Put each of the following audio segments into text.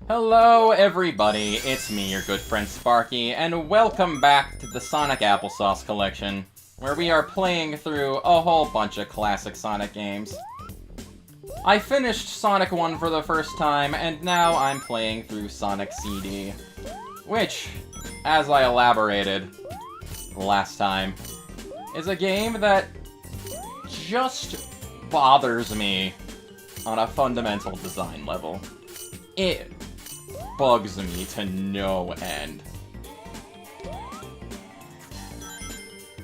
Hello everybody, it's me, your good friend Sparky, and welcome back to the Sonic Applesauce Collection, where we are playing through a whole bunch of classic Sonic games. I finished Sonic 1 for the first time, and now I'm playing through Sonic CD, which, as I elaborated last time, is a game that just bothers me on a fundamental design level. It bugs me to no end.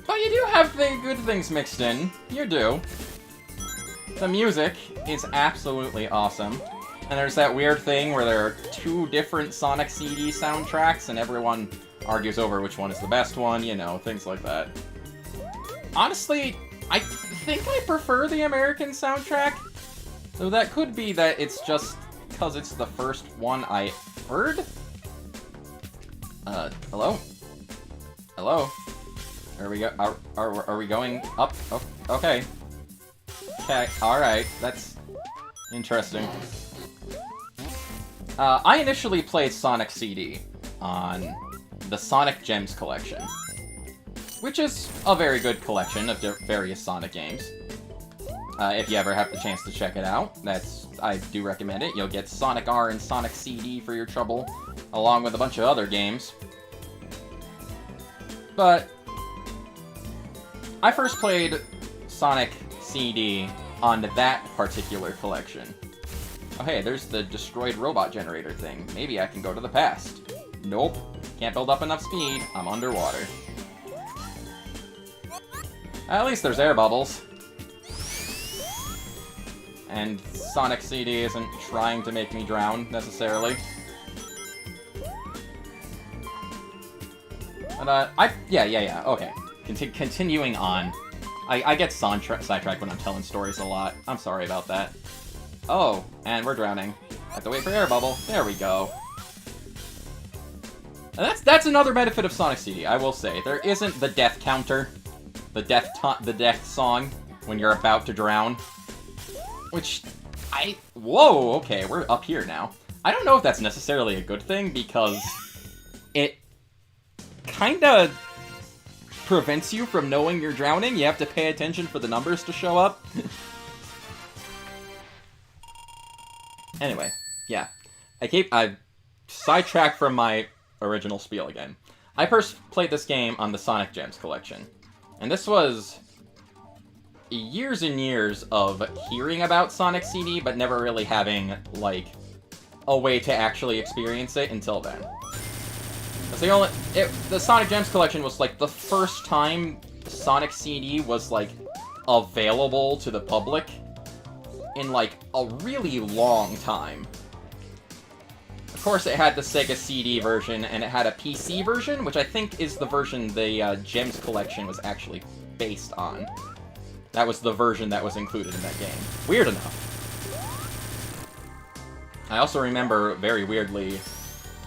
But you do have good things mixed in. You do. The music is absolutely awesome. And there's that weird thing where there are two different Sonic CD soundtracks and everyone argues over which one is the best one, you know, things like that. Honestly, I think I prefer the American soundtrack. Though that could be that it's just because it's the first one I heard? Hello? Hello? Are we going up? Oh, okay. Okay, alright, that's interesting. I initially played Sonic CD on the Sonic Gems collection, which is a very good collection of various Sonic games. If you ever have the chance to check it out, I do recommend it. You'll get Sonic R and Sonic CD for your trouble, along with a bunch of other games. But I first played Sonic CD on that particular collection. Oh hey, there's the destroyed robot generator thing. Maybe I can go to the past. Nope. Can't build up enough speed. I'm underwater. At least there's air bubbles. And Sonic CD isn't trying to make me drown, necessarily. But, yeah, okay. Continuing on. I get sidetracked when I'm telling stories a lot. I'm sorry about that. Oh, and we're drowning. Have to wait for air bubble. There we go. And that's another benefit of Sonic CD, I will say. There isn't the death counter. The death song when you're about to drown. Which, whoa, okay, we're up here now. I don't know if that's necessarily a good thing, because it kinda prevents you from knowing you're drowning. You have to pay attention for the numbers to show up. Anyway, yeah. I sidetracked from my original spiel again. I first played this game on the Sonic Gems collection. And this was years and years of hearing about Sonic CD, but never really having, like, a way to actually experience it until then. The Sonic Gems collection was, like, the first time Sonic CD was, like, available to the public in, like, a really long time. Of course, it had the Sega CD version, and it had a PC version, which I think is the version the Gems collection was actually based on. That was the version that was included in that game. Weird enough. I also remember, very weirdly,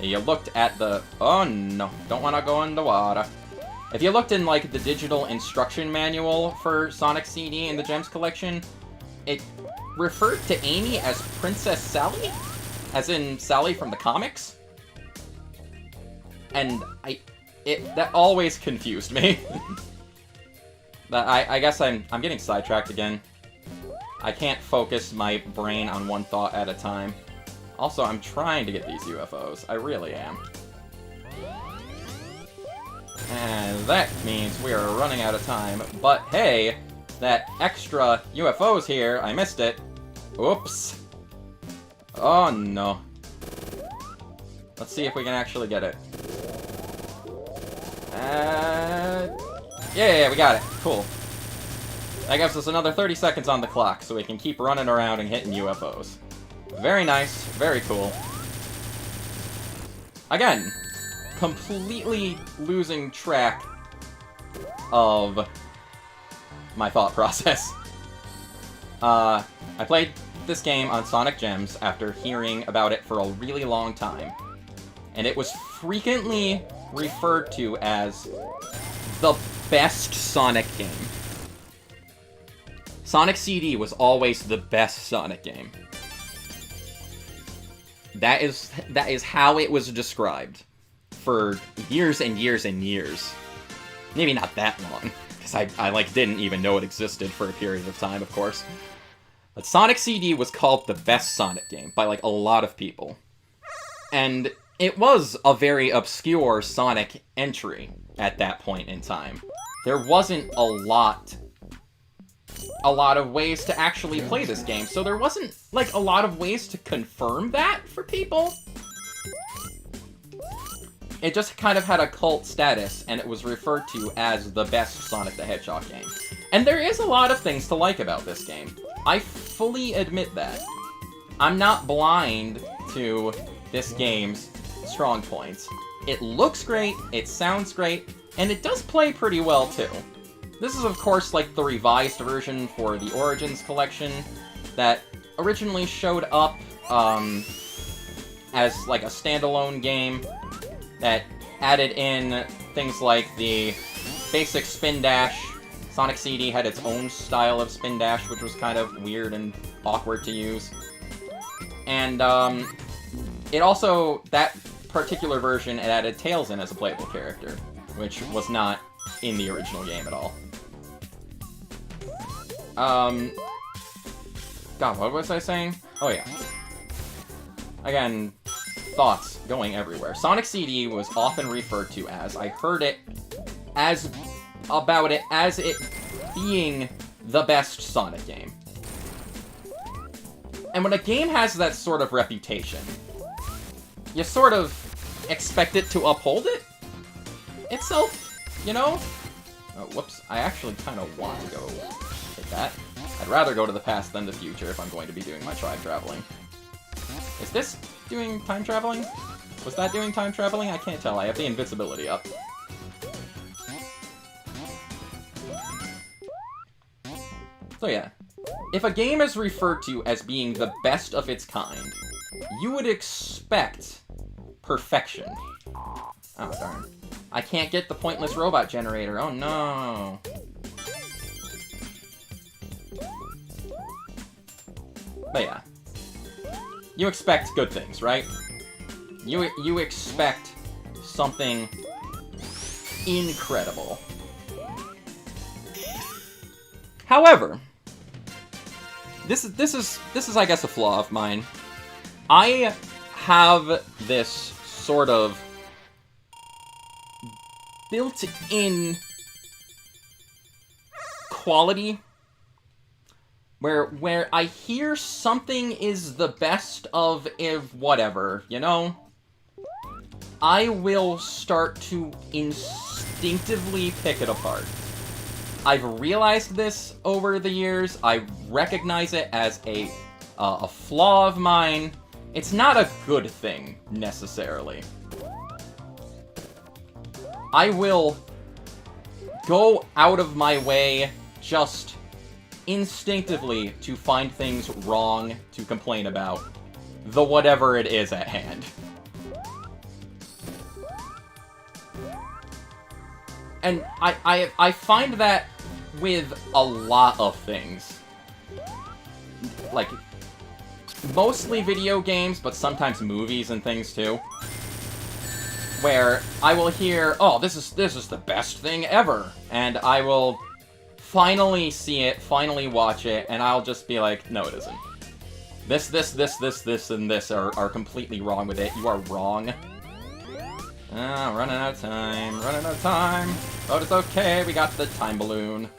you looked at the... Oh no, don't want to go in the water. If you looked in, like, the digital instruction manual for Sonic CD in the Gems collection, it referred to Amy as Princess Sally? As in Sally from the comics? And that always confused me. I guess I'm getting sidetracked again. I can't focus my brain on one thought at a time. Also, I'm trying to get these UFOs. I really am. And that means we are running out of time. But hey, that extra UFO's here. I missed it. Oops. Oh no. Let's see if we can actually get it. Yeah, we got it. Cool. That gives us another 30 seconds on the clock, so we can keep running around and hitting UFOs. Very nice. Very cool. Again, completely losing track of my thought process. I played this game on Sonic Gems after hearing about it for a really long time. And it was frequently referred to as the best Sonic game. Sonic CD was always the best Sonic game. That is how it was described for years and years and years. Maybe not that long, because I like didn't even know it existed for a period of time, of course. But Sonic CD was called the best Sonic game by like a lot of people. And it was a very obscure Sonic entry at that point in time. There wasn't a lot of ways to actually play this game, so there wasn't, like, a lot of ways to confirm that for people. It just kind of had a cult status, and it was referred to as the best Sonic the Hedgehog game. And there is a lot of things to like about this game. I fully admit that. I'm not blind to this game's strong points. It looks great, it sounds great, and it does play pretty well, too. This is, of course, like, the revised version for the Origins collection that originally showed up as, like, a standalone game that added in things like the basic spin dash. Sonic CD had its own style of spin dash, which was kind of weird and awkward to use. And, it also, that particular version, it added Tails in as a playable character, which was not in the original game at all. God, what was I saying? Oh yeah. Again, thoughts going everywhere. Sonic CD was often referred to as, I heard it as, about it as it being the best Sonic game. And when a game has that sort of reputation, you sort of expect it to uphold it itself, you know? Oh, whoops. I actually kind of want to go take that. I'd rather go to the past than the future if I'm going to be doing my time traveling. Is this doing time traveling? Was that doing time traveling? I can't tell. I have the invincibility up. So yeah. If a game is referred to as being the best of its kind, you would expect perfection. Oh, darn. I can't get the pointless robot generator. Oh, no. But yeah. You expect good things, right? You expect something incredible. However, this is I guess a flaw of mine. I have this sort of built-in quality where I hear something is the best of if whatever, you know? I will start to instinctively pick it apart. I've realized this over the years. I recognize it as a flaw of mine. It's not a good thing, necessarily. I will go out of my way just instinctively to find things wrong to complain about, the whatever it is at hand. And I find that with a lot of things. Like, mostly video games, but sometimes movies and things too. Where I will hear, oh, this is the best thing ever, and I will finally see it, finally watch it, and I'll just be like, no, it isn't. This, and this are completely wrong with it. You are wrong. Running out of time, but it's okay, we got the time balloon.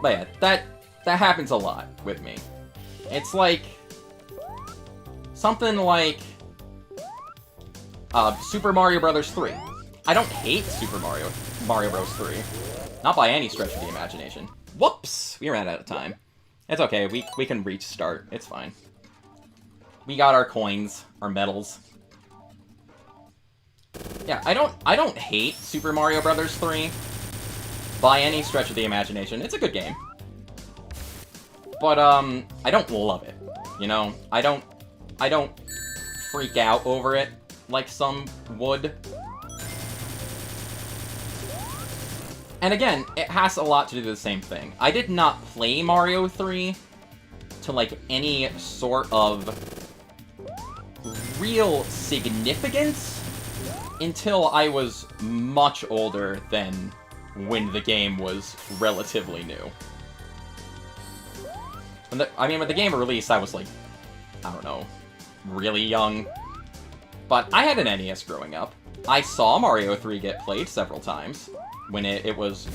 But yeah, that happens a lot with me. It's like something like Super Mario Bros. 3. I don't hate Super Mario Bros. 3. Not by any stretch of the imagination. Whoops! We ran out of time. It's okay, we can restart. It's fine. We got our coins, our medals. Yeah, I don't hate Super Mario Bros. 3 by any stretch of the imagination. It's a good game. But I don't love it. You know, I don't freak out over it like some would. And again, it has a lot to do with the same thing. I did not play Mario 3 to, like, any sort of real significance until I was much older than when the game was relatively new. When the game released, I was, like, I don't know, really young. But I had an NES growing up. I saw Mario 3 get played several times when it was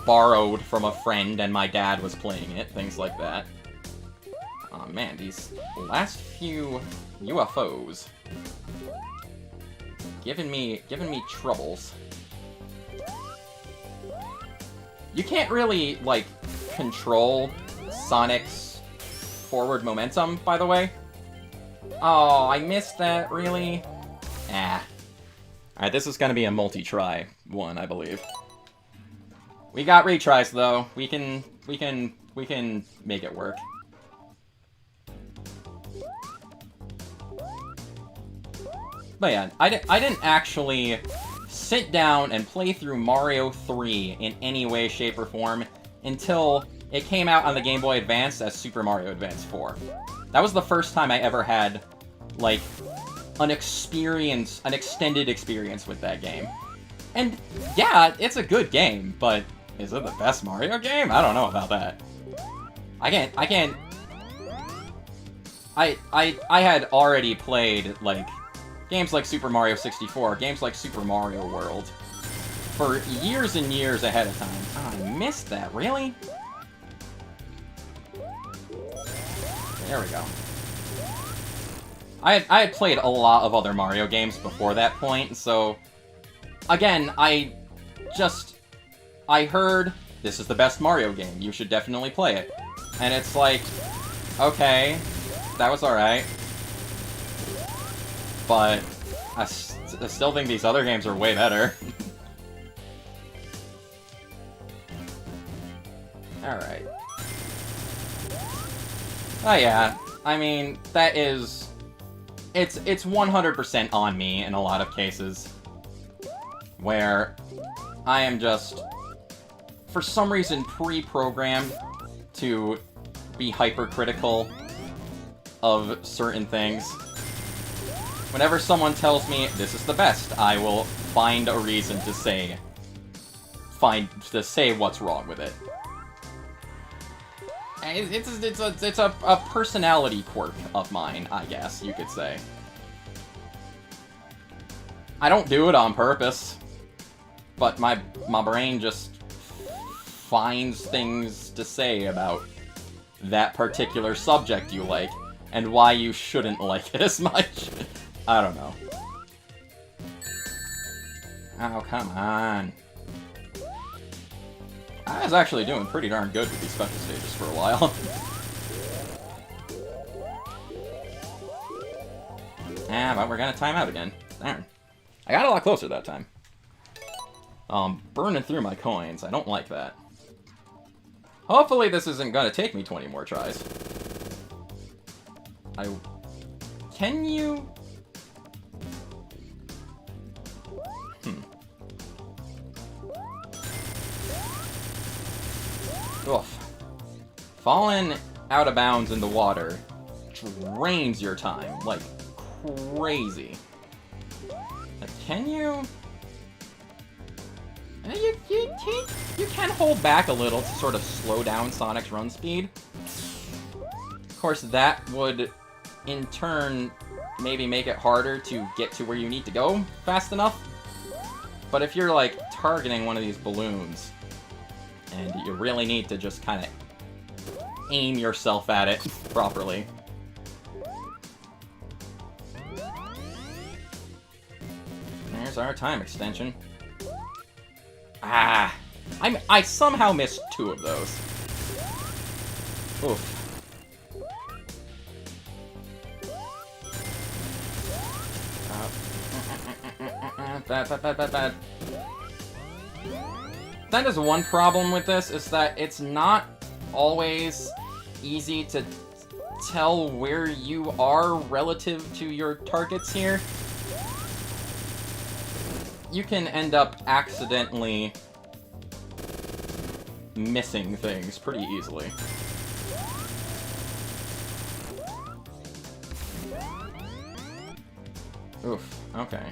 borrowed from a friend and my dad was playing it, things like that. Oh man, these last few UFOs giving me troubles. You can't really, like, control Sonic's forward momentum, by the way. Oh, I missed that, really? Ah. Alright, this is gonna be a multi-try one, I believe. We got retries, though. We can make it work. But yeah, I didn't actually sit down and play through Mario 3 in any way, shape, or form until it came out on the Game Boy Advance as Super Mario Advance 4. That was the first time I ever had, like, an extended experience with that game. And yeah, it's a good game, but is it the best Mario game? I don't know about that. I had already played, like, games like Super Mario 64, games like Super Mario World, for years and years ahead of time. Oh, I missed that, really? There we go. I had played a lot of other Mario games before that point, so... Again, I heard, this is the best Mario game, you should definitely play it. And it's like, okay, that was alright. But I still think these other games are way better. Alright. Oh yeah, I mean, that is... It's 100% on me in a lot of cases. Where I am just, for some reason, pre-programmed to be hypercritical of certain things. Whenever someone tells me this is the best, I will find a reason to say what's wrong with it. It's a personality quirk of mine, I guess you could say. I don't do it on purpose, but my brain just finds things to say about that particular subject you like, and why you shouldn't like it as much. I don't know. Oh, come on. I was actually doing pretty darn good with these special stages for a while. But we're gonna time out again. Darn. I got a lot closer that time. Burning through my coins. I don't like that. Hopefully this isn't gonna take me 20 more tries. Can you... Oof. Falling out of bounds in the water drains your time, like crazy. Can you... You can hold back a little to sort of slow down Sonic's run speed. Of course, that would, in turn, maybe make it harder to get to where you need to go fast enough. But if you're, like, targeting one of these balloons, and you really need to just kind of aim yourself at it properly. There's our time extension. Ah! I somehow missed 2 of those. Oof. Bad. That is one problem with this, is that it's not always easy to tell where you are relative to your targets here. You can end up accidentally missing things pretty easily. Oof, okay.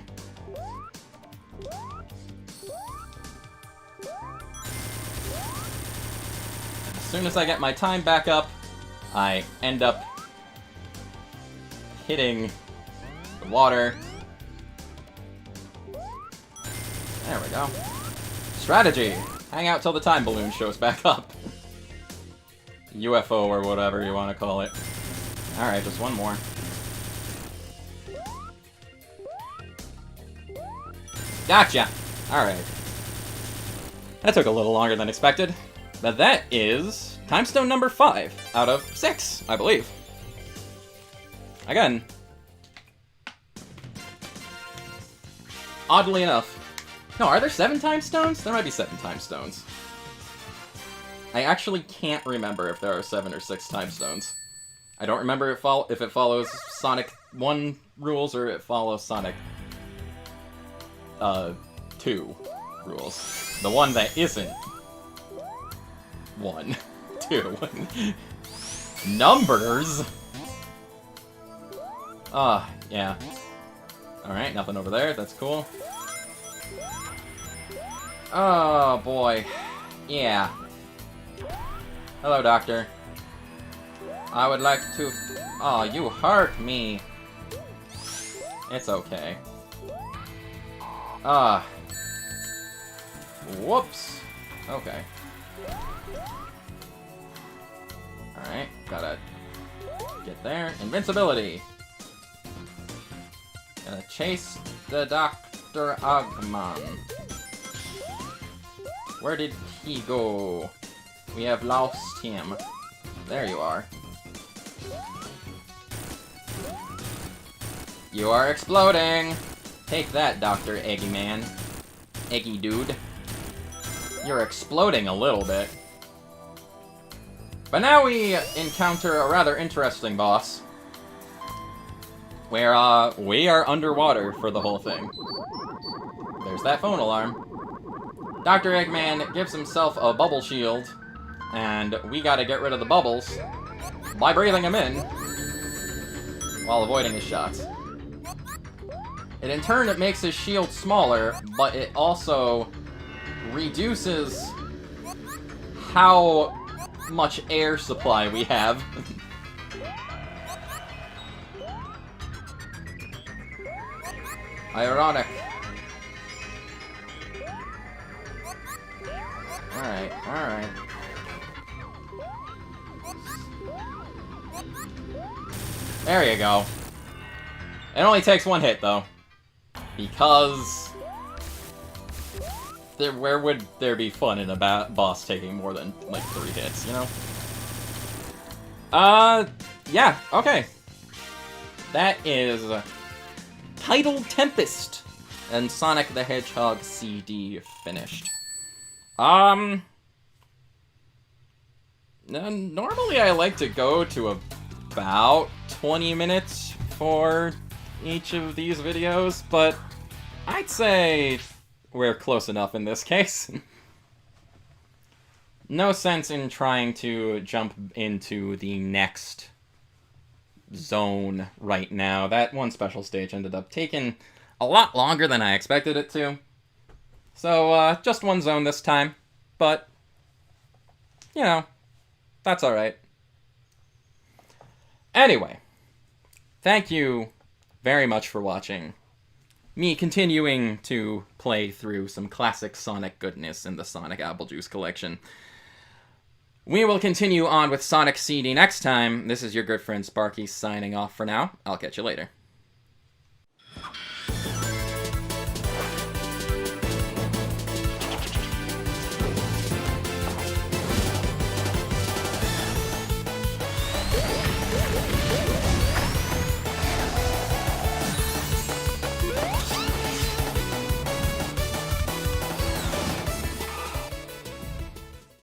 As soon as I get my time back up, I end up hitting the water. There we go. Strategy! Hang out till the time balloon shows back up. UFO or whatever you want to call it. Alright, just one more. Gotcha! Alright. That took a little longer than expected. But that is time stone number 5 out of 6, I believe. Again. Oddly enough. No, are there 7 time stones? There might be 7 time stones. I actually can't remember if there are 7 or 6 time stones. I don't remember if it follows Sonic 1 rules or it follows Sonic 2 rules. The one that isn't 1, 2. Numbers? Yeah. Alright, nothing over there, that's cool. Oh, boy. Yeah. Hello, Doctor. I would like to... Oh, you hurt me. It's okay. Whoops. Okay. Alright, gotta get there. Invincibility. Gonna chase the Dr. Eggman. Where did he go? We have lost him. There you are. You are exploding! Take that, Dr. Eggy Man. Eggy Dude. You're exploding a little bit. But now we encounter a rather interesting boss. Where, we are underwater for the whole thing. There's that phone alarm. Dr. Eggman gives himself a bubble shield, and we gotta get rid of the bubbles by breathing them in while avoiding his shots. And in turn, it makes his shield smaller, but it also reduces how much air supply we have. Ironic. Alright, alright. There you go. It only takes 1 hit, though. Because... where would there be fun in a boss taking more than, like, 3 hits, you know? Yeah, okay. That is... Tidal Tempest and Sonic the Hedgehog CD finished. Normally I like to go to about 20 minutes for each of these videos, but I'd say we're close enough in this case. No sense in trying to jump into the next zone right now. That one special stage ended up taking a lot longer than I expected it to. So, just one zone this time, but, you know, that's alright. Anyway, thank you very much for watching me continuing to play through some classic Sonic goodness in the Sonic Apple Juice collection. We will continue on with Sonic CD next time. This is your good friend Sparky signing off for now. I'll catch you later.